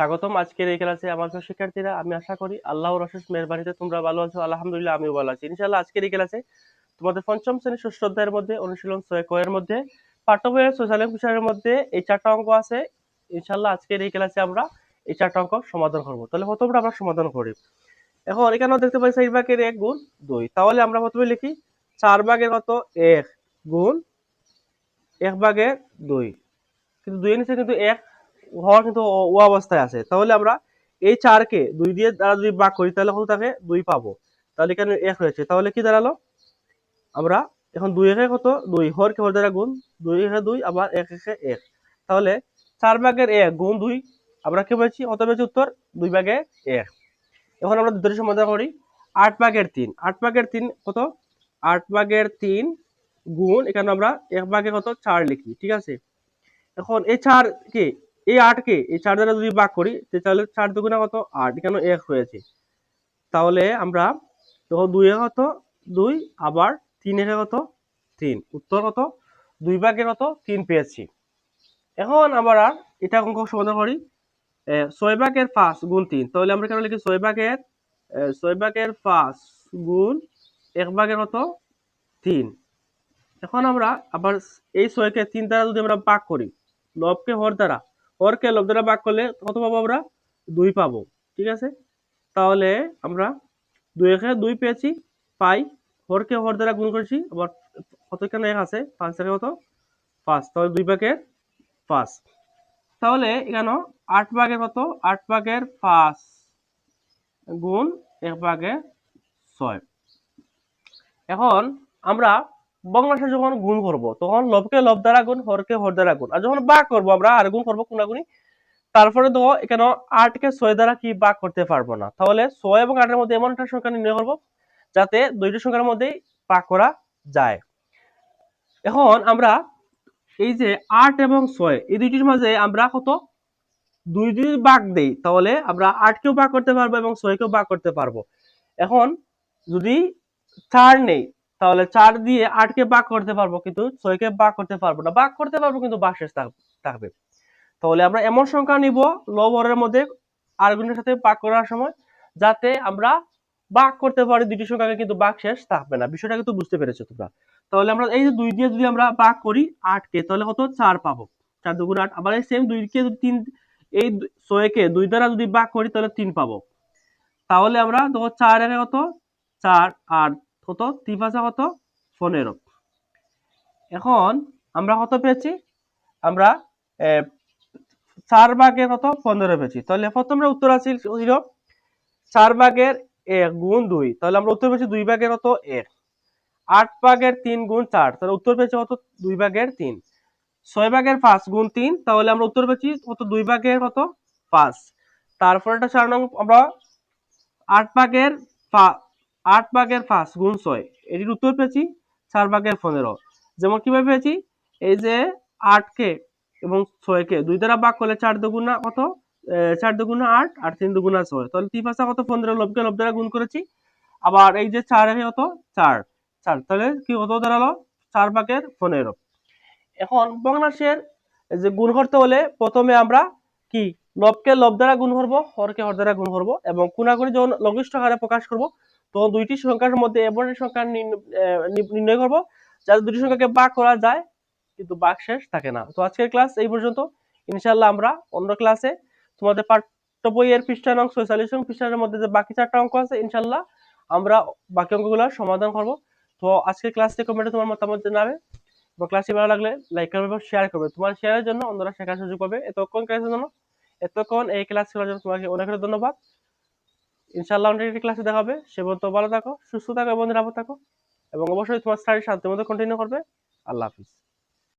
স্বাগতম আজকের এই ক্লাসে আমার প্রিয় শিক্ষার্থীরা। আমি আশা করি আল্লাহর অশেষ মেহেরবানিতে তোমরা ভালো আছো। আলহামদুলিল্লাহ আমিও ভালো আছি। ইনশাআল্লাহ আজকের এই ক্লাসে তোমাদের পঞ্চম শ্রেণীর ষষ্ঠ অধ্যায়ের মধ্যে অনুশীলন 6 ক এর মধ্যে পাঠ্য বইয়ের সোশ্যাল বিষয়ের মধ্যে এই 4টা অঙ্ক আছে। ইনশাআল্লাহ আজকের এই ক্লাসে আমরা এই 4টা অঙ্ক সমাধান করব। তাহলে প্রথমে আমরা সমাধান করি। এখন এখানেও দেখতে পাই 4 ভাগের 1 গুণ 2। তাহলে আমরা প্রথমে লিখি 4 ভাগের কত 1 গুণ 1 ভাগের 2। কিন্তু 2 এর নিচে কিন্তু 1 হওয়ার কিন্তু ও অবস্থায় আছে। তাহলে আমরা এই 4 কে 2 দিয়ে দ্বারা যদি ভাগ করি তাহলে কত থাকে 2 পাবো। তাহলে এখানে 1 হয়েছে। তাহলে কি দাঁড়ালো? আমরা এখন 2 একে কত 2 হরকে হর দ্বারা গুণ 2 একে 2 আবার 1 একে 1। তাহলে 4 ভাগের 1 গুণ 2 আমরা কি পেয়েছি? কত পেয়েছি উত্তর? 2 ভাগের 1। এখন আমরা দুটোর সমাধান করি। 8 ভাগের 3। 8 ভাগের 3 কত? 8 ভাগের 3 গুণ এখানে আমরা 1 ভাগে কত 4 লিখি। ঠিক আছে? এখন এই 4 কে এই 8 কে এই 4 দ্বারা যদি ভাগ করি তাহলে 4 দুগুণে কত 8 এখানে 1 হয়েছে। তাহলে আমরা তখন 2 এ কত 2 আবার 3 এ কত 3। উত্তর কত 2 ভাগে কত 3 পেয়েছি। এখন আমরা এটা অঙ্ক সমাধান করি। 6 ভাগের 5 গুণ 3। তাহলে আমরা এখানে লিখি 6 ভাগের 5 গুণ 1 ভাগের কত 3। এখন আমরা আবার এই 6 কে 3 দ্বারা যদি আমরা ভাগ করি, লবকে হর দ্বারা, হরকে লব দ্বারা ভাগ করলে কত পাবো আমরা? 2 পাবো। ঠিক আছে? তাহলে আমরা 2 একে 2 পেয়েছি, পাই। হরকে হর দ্বারা গুণ করেছি, আবার কত এখানে 1 আছে, 5 একে কত 5। তাহলে 2 ভাগের 5। তাহলে এখানে 8 ভাগের কত 8 ভাগের 5 গুণ 1 ভাগের 6। এখন আমরা ভগ্নাংশে যখন গুণ করব তখন লবকে লব দ্বারা গুণ, হরকে হর দ্বারা গুণ। আর যখন ভাগ করব আমরা আর গুণ করব কোনাগুনি। তারপরে দেখো এখানে 8 কে 6 দ্বারা কি ভাগ করতে পারবো না। তাহলে 6 এবং 8 এর মধ্যে এমন একটা সংখ্যা নির্ণয় করব যাতে দুইটি সংখ্যার মধ্যেই ভাগ করা যায়। এখন আমরা এই যে 8 এবং 6 এই দুইটির মাঝে আমরা কত 2 দিয়ে ভাগ দেই তাহলে আমরা 8 কেও ভাগ করতে পারবো এবং 6 কেও ভাগ করতে পারবো। এখন যদি 4 নেই তাহলে 4 দিয়ে 8 কে ভাগ করতে পারবো কিন্তু 6 কে ভাগ করতে পারবো না। ভাগ করতে পারবো কিন্তু ভাগশেষ থাকবে। তাহলে আমরা এমন সংখ্যা নিব লব হরের মধ্যে আরেকজনের সাথে ভাগ করার সময় যাতে আমরা ভাগ করতে পারি দুইটি সংখ্যাকে কিন্তু ভাগশেষ থাকবে না। বিষয়টা কিন্তু বুঝতে পেরেছো তোমরা? তাহলে আমরা এই যে 2 দিয়ে যদি আমরা ভাগ করি 8 কে তাহলে কত 4 পাবো। 4 দুগুণ 8। আবার এই সেম 2 কে যদি 3 এই 6 কে 2 দ্বারা যদি ভাগ করি তাহলে 3 পাবো। তাহলে আমরা দেখো 4 এর কত 4 আর কত 3 5 কত 15। এখন আমরা কত পেয়েছি? আমরা 4 ভাগের কত 15 পেয়েছি। তাহলে প্রথমে উত্তর আছে 4 ভাগের 1 গুণ 2। তাহলে আমরা উত্তর পেয়েছি 2 ভাগের কত 1। 8 ভাগের 3 গুণ 4। তাহলে উত্তর পেয়েছি কত 2 ভাগের 3। 6 ভাগের 5 গুণ 3। তাহলে আমরা উত্তর পেয়েছি কত 2 ভাগের কত 5। তারপর এটা 4 নং আমরা 8 ভাগের 8 ভাগের 5 গুণ 6 এটির উত্তর পেয়েছি 4 ভাগের 15। যেমন কিভাবে পেয়েছি? এই যে 8 কে এবং 6 কে 2 দ্বারা ভাগ করলে 4 দুগুণা কত 4 দুগুণা 8 আর 3 দুগুণা 6। তাহলে 3 5 কত 15 লবকে লব দ্বারা গুণ করেছি। আবার এই যে 4 এর কত 4 4 তাহলে কি কত দাঁড়ালো 4 ভাগের 15। এখন ভগ্নাংশের যে গুণ করতে হলে প্রথমে আমরা কি লবকে লব দ্বারা গুণ করব, হরকে হর দ্বারা গুণ করব এবং কোনাকুনি যখন লঘিষ্ঠ আকারে প্রকাশ করব তখন দুইটি সংখ্যার মধ্যে এমন সংখ্যা নির্ণয় করব যাতে দুটি সংখ্যাকে ভাগ করা যায় কিন্তু ভাগশেষ থাকে না। তো আজকের ক্লাস এই পর্যন্ত। ইনশাআল্লাহ আমরা অন্য ক্লাসে তোমাদের পাঠ্য বইয়ের পৃষ্ঠা নং 46 নং পৃষ্ঠার মধ্যে যে বাকি 4টা অঙ্ক আছে ইনশাআল্লাহ আমরা বাকি অঙ্কগুলো সমাধান করব। তো আজকের ক্লাসে কমেন্টে তোমার মতামত জানাবে। ক্লাসটি ভালো লাগলে লাইক করবে এবং শেয়ার করবে। তোমার শেয়ারের জন্য অন্যরা শেখার সুযোগ পাবে। এতক্ষণ এই ক্লাস করার জন্য তোমাকে অনেক অনেক ধন্যবাদ। ইনশাআল্লাহ অন্য একটি ক্লাসে দেখা হবে। সে পর্যন্ত ভালো থাকো, সুস্থ থাকো এবং নিরাপদ থাকো এবং অবশ্যই তোমার স্টাডি শান্তির মধ্যে কন্টিনিউ করবে। আল্লাহ হাফিজ।